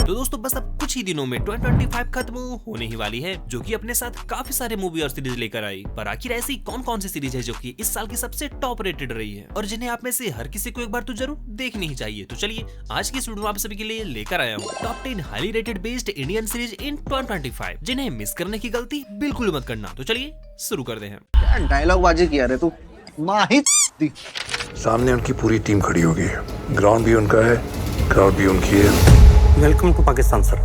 तो दोस्तों बस अब कुछ ही दिनों में 2025 खत्म होने ही वाली है, जो कि अपने साथ काफी सारे मूवी और सीरीज लेकर आई। पर आखिर ऐसी कौन कौन सी सीरीज है जो कि इस साल की सबसे टॉप रेटेड रही है और जिन्हें आप में से हर किसी को एक बार तो जरूर देखनी ही चाहिए। तो चलिए आज की वीडियो आप सभी के लिए लेकर आया हूँ top 10 highly rated based Indian series in 2025, जिन्हें मिस करने की गलती बिल्कुल मत करना। तो चलिए शुरू करते हैं। क्या डायलॉग बाजी किया रे तू, माही दी। सामने उनकी पूरी टीम खड़ी होगी है। ग्राउंड भी उनका है, क्राउड भी उनकी है। Welcome to Pakistan sir.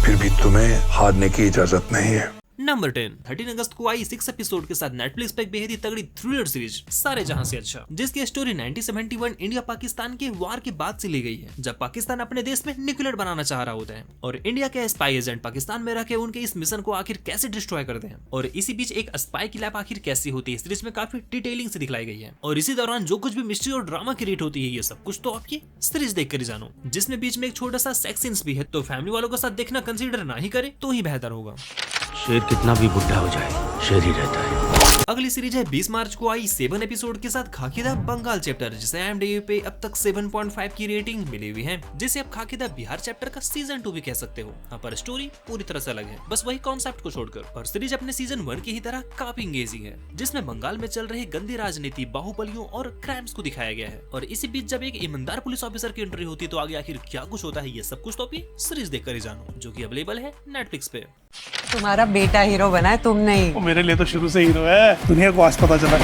फिर भी तुम्हें हारने की इजाजत नहीं है। नंबर 10 13 अगस्त को आई 6 एपिसोड के साथ नेटफ्लिक्स पर एक बेहद ही तगड़ी थ्रिलर सीरीज सारे जहां से अच्छा, जिसकी स्टोरी 1971 इंडिया पाकिस्तान के वार के बाद से ली गई है, जब पाकिस्तान अपने देश में न्यूक्लियर बनाना चाह रहा होता है और इंडिया के स्पाई एजेंट पाकिस्तान में रहकर उनके इस मिशन को आखिर कैसे डिस्ट्रॉय करते हैं और इसी बीच एक स्पाई की लैब आखिर कैसी होती है, सीरीज में काफी डिटेलिंग से दिखलाई गई है। और इसी दौरान जो कुछ भी मिस्ट्री और ड्रामा क्रिएट होती है, ये सब कुछ तो आपकी सीरीज देखकर ही जानो, जिसमें बीच में एक छोटा सा सेक्स सीन्स भी है, तो फैमिली वालों के साथ देखना कंसीडर ना ही करे तो ही बेहतर होगा। शेर कितना भी बुढ़ा हो जाए, शेर ही रहता है। अगली सीरीज है 20 मार्च को आई 7 एपिसोड के साथ खाकीदा बंगाल चैप्टर, जिसे IMDb पे अब तक 7.5 की रेटिंग मिली हुई है, जिसे आप खाकीदा बिहार चैप्टर का सीजन 2 भी कह सकते हो। यहाँ पर स्टोरी पूरी तरह से अलग है, बस वही कॉन्सेप्ट को छोड़कर, और सीरीज अपने सीजन 1 की ही तरह काफी एंगेजिंग है, जिसमें बंगाल में चल रही गंदी राजनीति, बाहुबलियों और क्राइम्स को दिखाया गया है। और इसी बीच जब एक ईमानदार पुलिस ऑफिसर की एंट्री होती है, तो आगे आखिर क्या कुछ होता है, ये सब कुछ तो आप सीरीज देखकर ही जानो, जो की अवेलेबल है नेटफ्लिक्स पे। तुम्हारा बेटा हीरो बना है, तुम नहीं। वो मेरे लिए तो शुरू से हीरो है, दुनिया को आज पता चला।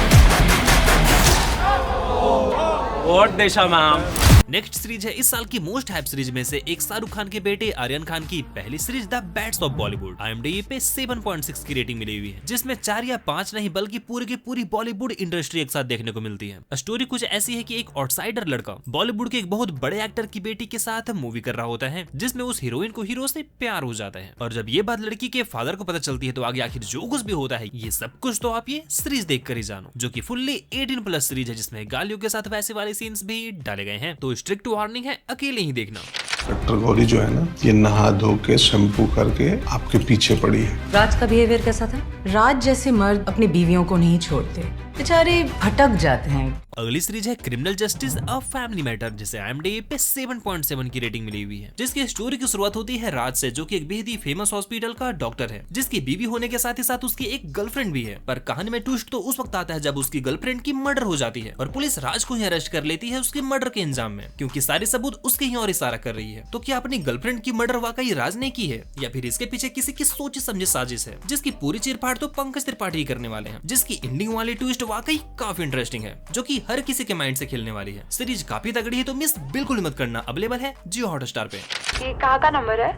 वोट देशा मैम। नेक्स्ट सीरीज है इस साल की मोस्ट हाइप सीरीज में से एक, शाहरुख खान के बेटे आर्यन खान की पहली series the bats of Bollywood. IMDb पे 7.6 की रेटिंग मिली हुई है, जिसमें 4 या 5 नहीं बल्कि पूरी की पूरी बॉलीवुड इंडस्ट्री एक साथ देखने को मिलती है। स्टोरी कुछ ऐसी है कि एक आउटसाइडर लड़का बॉलीवुड के एक बहुत बड़े एक्टर की बेटी के साथ मूवी कर रहा होता है, जिसमें उस हीरोइन को हीरो से प्यार हो जाता है। और जब ये बात लड़की के फादर को पता चलती है, तो आगे आखिर जो कुछ भी होता है, ये सब कुछ तो आप ये सीरीज देख कर ही जानो, जो की फुल्ली 18+ सीरीज है, जिसमें गालियों के साथ वैसे वाले सीन्स भी डाले गए हैं। तो स्ट्रिक्ट वार्निंग है, अकेले ही देखना। डॉक्टर गौरी जो है ना, ये नहा धो के शैम्पू करके आपके पीछे पड़ी है। राज का बिहेवियर कैसा था? राज जैसे मर्द अपनी बीवियों को नहीं छोड़ते, बेचारे भटक जाते हैं। अगली सीरीज है criminal justice a family matter, जिसे IMDb पे 7.7 की रेटिंग मिली हुई है, जिसकी स्टोरी की शुरुआत होती है राज से, जो कि एक बेहद ही फेमस हॉस्पिटल का डॉक्टर है, जिसकी बीवी होने के साथ ही साथ उसकी एक गर्लफ्रेंड भी है। पर कहानी में ट्विस्ट तो उस वक्त आता है जब उसकी गर्लफ्रेंड की मर्डर हो जाती है और पुलिस राज को ही अरेस्ट कर लेती है उसके मर्डर के इंजाम में, क्योंकि सारे सबूत उसके ही ओर इशारा कर रही है। तो क्या अपनी गर्लफ्रेंड की मर्डर वाकई राज ने की है, या फिर इसके पीछे किसी की सोची समझी साजिश है, जिसकी पूरी चीरफाड़ तो पंकज त्रिपाठी ही करने वाले हैं, जिसकी एंडिंग वाली ट्विस्ट वाकई काफी इंटरेस्टिंग है, जो कि हर किसी के माइंड से खेलने वाली है। सीरीज काफी तगड़ी है, तो मिस बिल्कुल मत करना। अवेलेबल है जियो हॉटस्टार पे। ये कहाँ का नंबर है?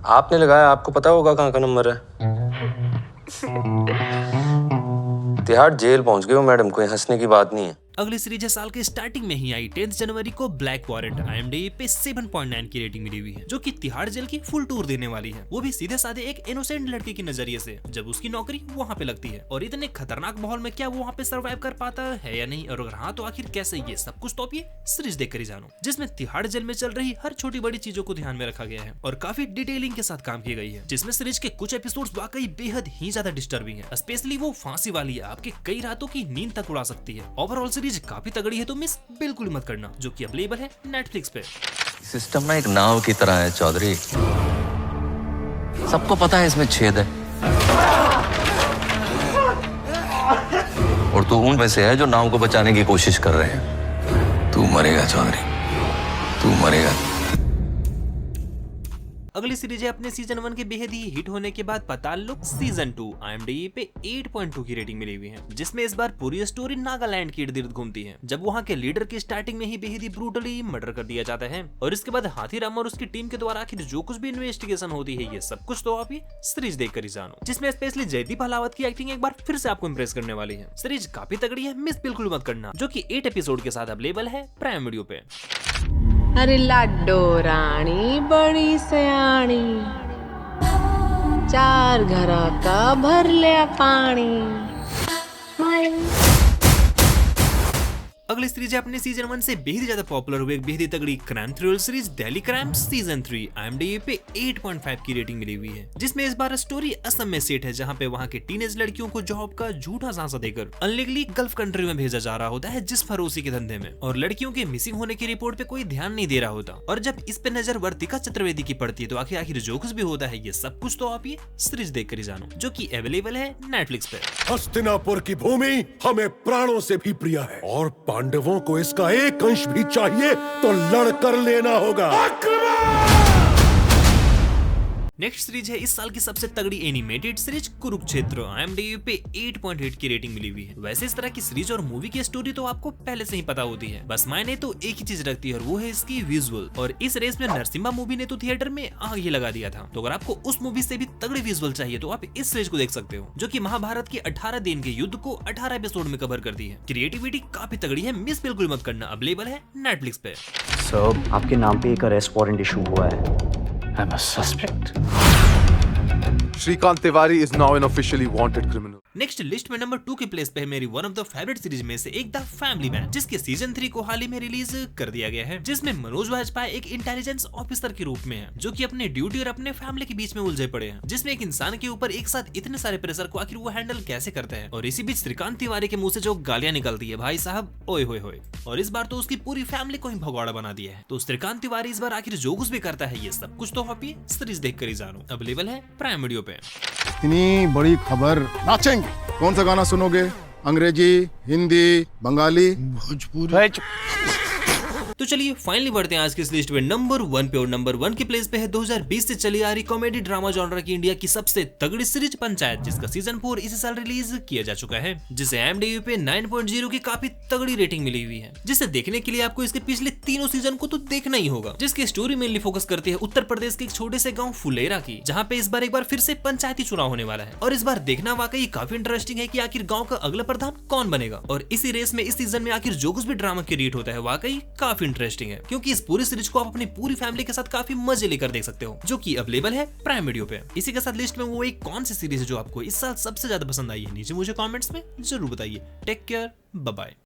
आपने लगाया, आपको पता होगा कहाँ का नंबर है। तिहाड़ जेल पहुंच गए हो मैडम, कोई हंसने की बात नहीं है। अगली सीरीज है साल के स्टार्टिंग में ही आई 10 जनवरी को ब्लैक वारंट। IMDb पे 7.9 की रेटिंग मिली हुई है, जो कि तिहाड़ जेल की फुल टूर देने वाली है, वो भी सीधे साधे एक इनोसेंट लड़के के नजरिए से, जब उसकी नौकरी वहाँ पे लगती है। और इतने खतरनाक माहौल में क्या वो वहाँ पे सर्वाइव कर पाता है या नहीं, और अगर हाँ तो आखिर कैसे, ये सब कुछ तो आप ये सीरीज देख कर ही जानो, जिसमें तिहाड़ जेल में चल रही हर छोटी बड़ी चीजों को ध्यान में रखा गया है और काफी डिटेलिंग के साथ काम की गई है, जिसमें सीरीज के कुछ एपिसोड्स वाकई बेहद ही ज्यादा डिस्टर्बिंग है, स्पेशली वो फांसी वाली है, आपके कई रातों की नींद तक उड़ा सकती है। ओवरऑल सीरीज काफी तगड़ी है, तो मिस बिल्कुल मत करना, जो कि अवेलेबल है नेटफ्लिक्स पे। सिस्टम ना एक नाव की तरह है चौधरी, सबको पता है इसमें छेद है, और तू उन में से है जो नाव को बचाने की कोशिश कर रहे हैं। तू मरेगा चौधरी, तू मरेगा। अगली सीरीज है अपने सीजन 1 के बेहद ही हिट होने के बाद पाताल लोक सीजन 2। IMDb पे 8.2 की रेटिंग मिली हुई है, जिसमें इस बार पूरी स्टोरी नागालैंड के इर्द गिर्द घूमती है, जब वहाँ के लीडर की स्टार्टिंग में ही बेहद ही ब्रूटली मर्डर कर दिया जाता है, और इसके बाद हाथीराम और उसकी टीम के द्वारा आखिर जो कुछ भी इन्वेस्टिगेशन होती है, ये सब कुछ तो आप ये सीरीज देख कर ही जानो, जिसमें स्पेशली जयदीप हलावत की एक्टिंग एक बार फिर से आपको इम्प्रेस करने वाली है। सीरीज काफी तगड़ी है, मिस बिल्कुल मत करना, जो की 8 एपिसोड के साथ अवेलेबल है प्राइम वीडियो पे। अरे लाडो रानी बड़ी सयानी, 4 घरा का भर लिया पानी। अगली सीरीज है अपने सीजन 1 से बेहद ज्यादा पॉपुलर हुई एक बेहद तगड़ी crime thriller series Delhi crime season 3। IMDb पे 8.5 की रेटिंग मिली हुई है, जिसमें इस बार स्टोरी असम में सेट है, जहाँ पे वहाँ के टीनेज लड़कियों को जॉब का झूठा सांसा देकर अनलीगली गल्फ कंट्री में भेजा जा रहा होता है, जिस फरोसी के धंधे में, और लड़कियों के मिसिंग होने की रिपोर्ट पे कोई ध्यान नहीं दे रहा होता। और जब इस पे नजर वर्तिका चतुर्वेदी की पड़ती है तो आखिर जो कुछ भी होता है ये सब कुछ तो आप ये सीरीज देख कर ही जानो, जो की अवेलेबल है नेटफ्लिक्स पे। हस्तिनापुर की भूमि हमें प्राणों से भी प्रिय है और पांडवों को इसका एक अंश भी चाहिए तो लड़कर लेना होगा। नेक्स्ट सीरीज है इस साल की सबसे तगड़ी एनिमेटेड सीरीज कुरुक्षेत्र। IMDb पे 8.8 की रेटिंग मिली हुई है। वैसे इस तरह की सीरीज और मूवी की स्टोरी तो आपको पहले से ही पता होती है, बस मायने तो एक ही चीज रखती है और वो है इसकी विजुअल। और इस रेस में नरसिम्हा मूवी ने तो थिएटर में आग ही लगा दिया था। तो अगर आपको उस मूवी से भी तगड़ी विजुअल चाहिए तो आप इस सीरीज को देख सकते हो, जो कि महाभारत के 18 दिन के युद्ध को 18 एपिसोड में कवर करती है। क्रिएटिविटी काफी तगड़ी है, मिस बिल्कुल मत करना। अवेलेबल है नेटफ्लिक्स पे। सर, आपके नाम पे एक अरेस्ट वारंट इशू हुआ है। I am a suspect. Shrikant Tiwari is now an officially wanted criminal. Next list में नंबर 2 के प्लेस पे है मेरी one of the favourite series में से एक द फैमिली मैन, जिसके सीजन 3 को हाल ही में रिलीज कर दिया गया है, जिसमें मनोज वाजपेयी एक इंटेलिजेंस ऑफिसर के रूप में है, जो कि अपने ड्यूटी और अपने फैमिली के बीच में उलझे पड़े हैं, जिसमें एक इंसान के ऊपर एक साथ इतने सारे प्रेशर को आखिर वो हैंडल कैसे करते हैं। और इसी बीच श्रीकांत तिवारी के मुंह से जो गालियां निकलती है भाई साहब, ओए होए होए। और इस बार तो उसकी पूरी फैमिली को ही भगौड़ा बना दिया है। तो श्रीकांत तिवारी इस बार आखिर जो कुछ भी करता है ये सब कुछ तो आप ये सीरीज देख कर ही जानो। अवेलेबल है प्राइम वीडियो पे। इतनी बड़ी खबर, नाचेंगे। कौन सा गाना सुनोगे? अंग्रेजी, हिंदी, बंगाली, भोजपुरी? तो चलिए फाइनली बढ़ते हैं आज की इस लिस्ट में नंबर 1 पे। और नंबर 1 के प्लेस पे है 2020 से चली आ रही कॉमेडी ड्रामा जॉनर की इंडिया की सबसे तगड़ी सीरीज पंचायत, जिसका सीजन 4 इसी साल रिलीज किया जा चुका है, जिसे IMDb पे 9.0 की काफी तगड़ी रेटिंग मिली हुई है। जिसे देखने के लिए आपको इसके पिछले तीनों सीजन को तो देखना ही होगा, जिसकी स्टोरी मेनली फोकस करती है उत्तर प्रदेश के एक छोटे से गाँव फुलेरा की, जहाँ पे इस बार एक बार फिर से पंचायती चुनाव होने वाला है। और इस बार देखना वाकई काफी इंटरेस्टिंग है कि आखिर गाँव का अगला प्रधान कौन बनेगा। और इसी रेस में इस सीजन में आखिर जो कुछ भी ड्रामा क्रिएट होता है वाकई काफी इंटरेस्टिंग है, क्योंकि इस पूरी सीरीज को आप अपनी पूरी फैमिली के साथ काफी मजे लेकर देख सकते हो, जो कि अवेलेबल है प्राइम वीडियो पे। इसी के साथ लिस्ट में वो एक कौन सी सीरीज है जो आपको इस साल सबसे ज्यादा पसंद आई है, नीचे मुझे कमेंट्स में जरूर बताइए। Take care, bye bye.